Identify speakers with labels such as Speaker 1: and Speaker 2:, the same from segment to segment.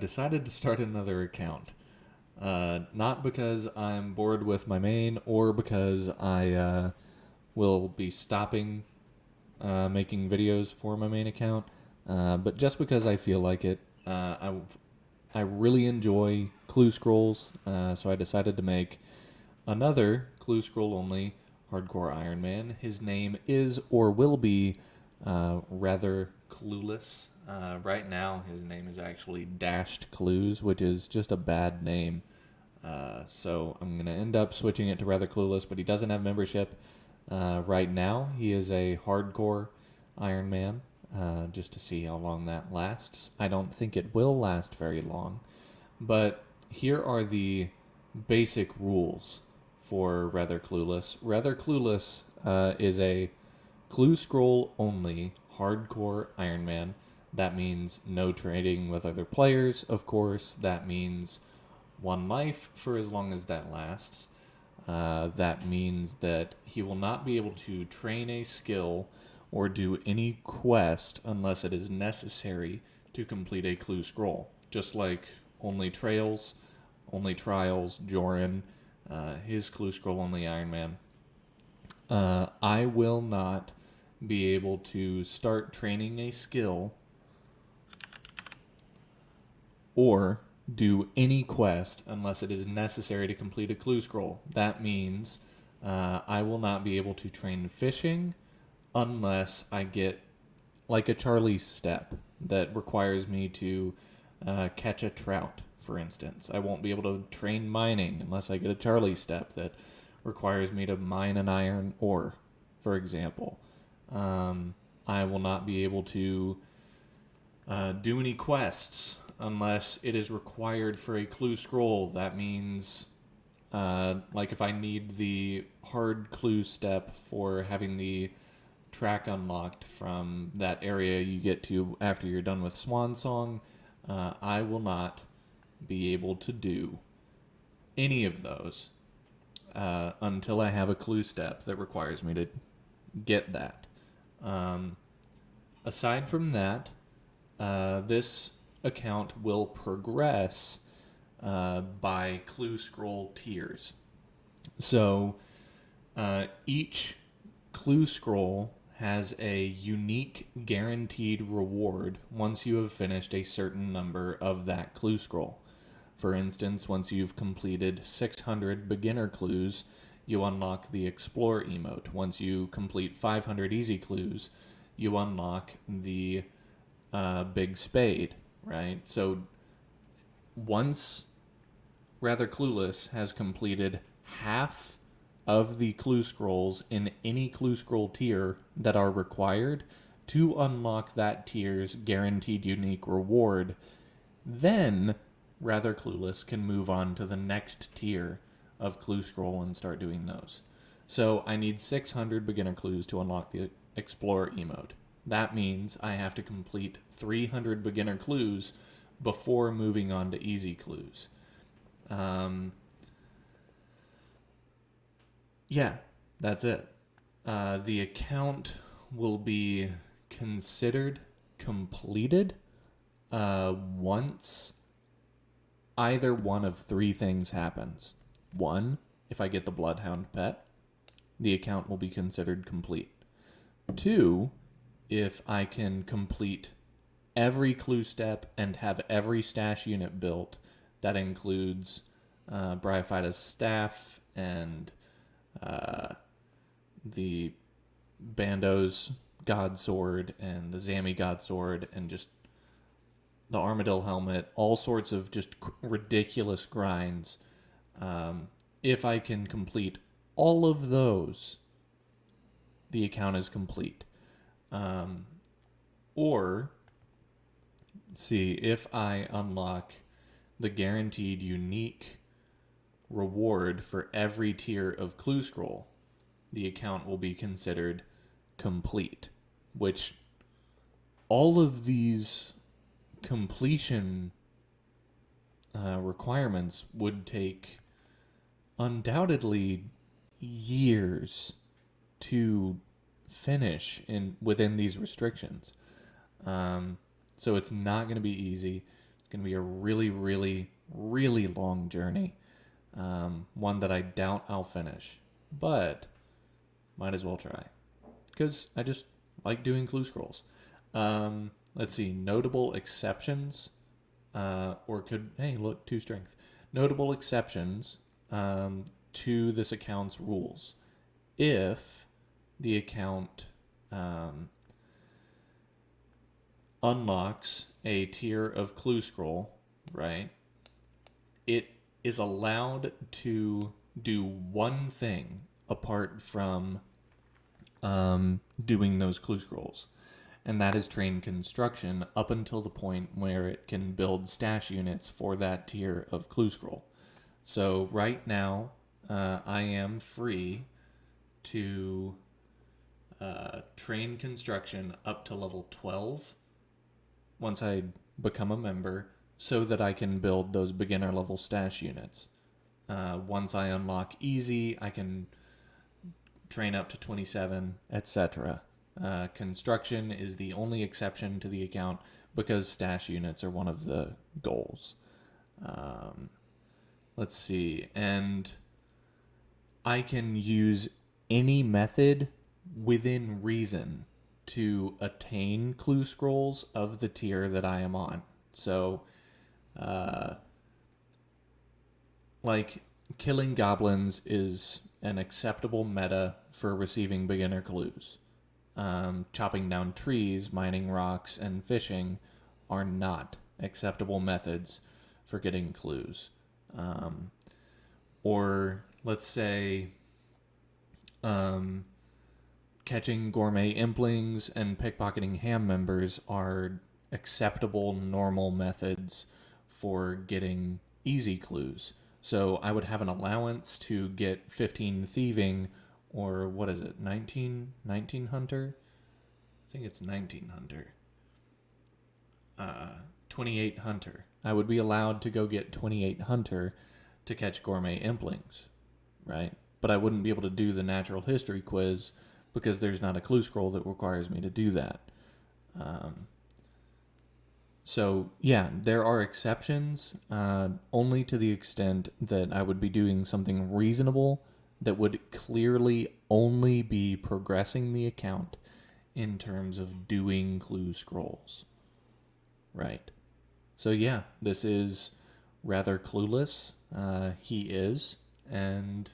Speaker 1: decided to start another account. Not because I'm bored with my main or because I will be stopping making videos for my main account, but just because I feel like it. I really enjoy Clue Scrolls, so I decided to make another Clue Scroll only Hardcore Iron Man. His name is or will be rather Clueless. Right now, his name is actually Dashed Clues, which is just a bad name. So I'm going to end up switching it to Rather Clueless, but he doesn't have membership. Right now, he is a hardcore Iron Man, just to see how long that lasts. I don't think it will last very long, but here are the basic rules for Rather Clueless. Rather Clueless is a Clue Scroll only hardcore Iron Man. That means no trading with other players, of course. That means one life for as long as that lasts. That means that he will not be able to train a skill or do any quest unless it is necessary to complete a Clue Scroll. Just like only Trails, only Trials, Joran, his Clue Scroll only Iron Man. I will not be able to start training a skill or do any quest unless it is necessary to complete a Clue Scroll. That means I will not be able to train fishing unless I get like a Charlie step that requires me to catch a trout, for instance. I won't be able to train mining unless I get a Charlie step that requires me to mine an iron ore, for example. I will not be able to do any quests unless it is required for a Clue Scroll. That means, like, if I need the hard clue step for having the track unlocked from that area you get to after you're done with Swan Song, I will not be able to do any of those until I have a clue step that requires me to get that. Aside from that, this account will progress by Clue Scroll tiers. So each Clue Scroll has a unique guaranteed reward once you have finished a certain number of that Clue Scroll. For instance, once you've completed 600 beginner clues, you unlock the Explore emote. Once you complete 500 easy clues, you unlock the Big Spade, right? So once Rather Clueless has completed half of the clue scrolls in any clue scroll tier that are required to unlock that tier's guaranteed unique reward, then Rather Clueless can move on to the next tier of clue scroll and start doing those. So I need 600 beginner clues to unlock the Explore emote. That means I have to complete 300 beginner clues before moving on to easy clues. Yeah, that's it. The account will be considered completed once either one of three things happens. One, if I get the Bloodhound pet, the account will be considered complete. Two, if I can complete every clue step and have every stash unit built, that includes Bryophyta's staff and the Bando's God Sword and the Zami God Sword and just the Armadillo helmet, all sorts of just ridiculous grinds. If I can complete all of those, the account is complete. Or, see, if I unlock the guaranteed unique reward for every tier of Clue Scroll, the account will be considered complete, which all of these completion requirements would take undoubtedly years to finish within these restrictions. So it's not going to be easy. going to be a really, really, really long journey. One that I doubt I'll finish, but might as well try because I just like doing clue scrolls. Let's see, notable exceptions, hey, look, 2 strength. Notable exceptions to this account's rules. If the account unlocks a tier of clue scroll, right, it is allowed to do one thing apart from doing those clue scrolls, and that is train construction up until the point where it can build stash units for that tier of clue scroll. So right now, I am free to train construction up to level 12 once I become a member, so that I can build those beginner level stash units. Once I unlock easy, I can train up to 27, etc. Construction is the only exception to the account because stash units are one of the goals. Let's see, and I can use any method within reason to attain clue scrolls of the tier that I am on. So, like, killing goblins is an acceptable meta for receiving beginner clues. Chopping down trees, mining rocks, and fishing are not acceptable methods for getting clues. Or let's say catching gourmet implings and pickpocketing ham members are acceptable normal methods for getting easy clues. So I would have an allowance to get 15 thieving, or what is it, 19 hunter? I think it's 19 hunter. 28 hunter. I would be allowed to go get 28 hunter to catch gourmet implings, right? But I wouldn't be able to do the natural history quiz because there's not a clue scroll that requires me to do that. So, yeah, there are exceptions, only to the extent that I would be doing something reasonable that would clearly only be progressing the account in terms of doing clue scrolls. Right. So, yeah, this is rather clueless. He is, and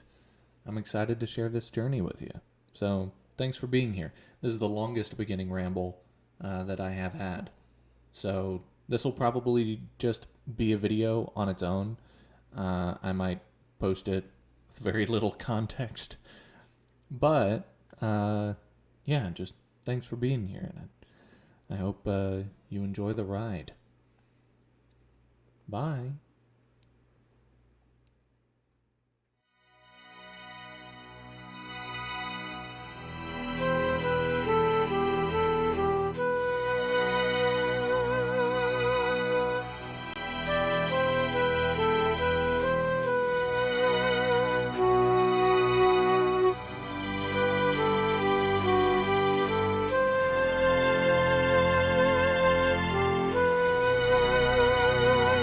Speaker 1: I'm excited to share this journey with you. So, thanks for being here. This is the longest beginning ramble that I have had. So this will probably just be a video on its own. I might post it with very little context. But, yeah, just thanks for being here. And I hope you enjoy the ride. Bye.